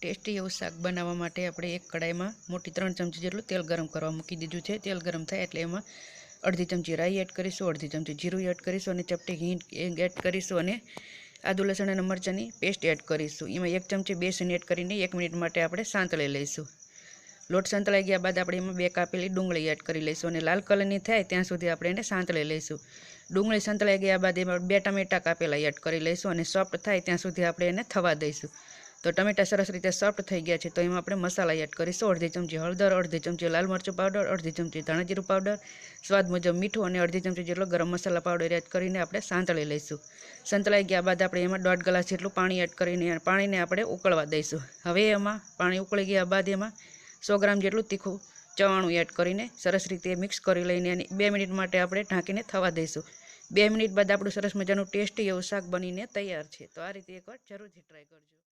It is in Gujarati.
ટેસ્ટી એવું શાક બનાવવા માટે આપણે એક કડાઈમાં મોટી 3 ચમચી જેટલું તેલ ગરમ કરવા મૂકી દીધું છે। તેલ ગરમ થાય એટલે એમાં અડધી ચમચી રાઈ એડ કરીશું, અડધી ચમચી જીરું એડ કરીશું અને ચપટી હિંગ એડ કરીશું અને આદુ લસણ અને મરચાંની પેસ્ટ એડ કરીશું। એમાં 1 ચમચી બેસન એડ કરીને 1 મિનિટ માટે આપણે સાંતળી લઈશું। લોટ સંતળાઈ ગયા બાદ આપણે એમાં 2 કાપેલી ડુંગળી એડ કરી લઈશું અને લાલ કલરની થાય ત્યાં સુધી આપણે એને સાંતળી લઈશું। ડુંગળી સંતળાઈ ગયા બાદ એમાં 2 ટામેટા કાપેલા એડ કરી લઈશું અને સોફ્ટ થાય ત્યાં સુધી આપણે એને થવા દઈશું। તો ટમેટા સરસ રીતે સોફ્ટ થઈ ગયા છે તો એમાં આપણે મસાલા એડ કરીશું। અડધી ચમચી હળદર, અડધી ચમચી લાલ મરચું પાવડર, અડધી ચમચી ધાણા જીરું પાવડર, સ્વાદ મુજબ મીઠું અને અડધી ચમચી જેટલો ગરમ મસાલા પાવડર એડ કરીને આપણે સાંતળી લઈશું। સંતળાઈ ગયા બાદ આપણે એમાં 1.5 ગ્લાસ જેટલું પાણી એડ કરીને પાણીને આપણે ઉકળવા દઈશું। હવે એમાં પાણી ઉકળી ગયા બાદ એમાં 100 ગ્રામ જેટલું તીખું ચવાણું એડ કરીને સરસ રીતે મિક્સ કરી લઈને અને 2 મિનિટ માટે આપણે ઢાંકીને થવા દઈશું। 2 મિનિટ બાદ આપણું સરસ મજાનું ટેસ્ટી એવું શાક બનીને તૈયાર છે। તો આ રીતે એકવાર જરૂરથી ટ્રાય કરજો।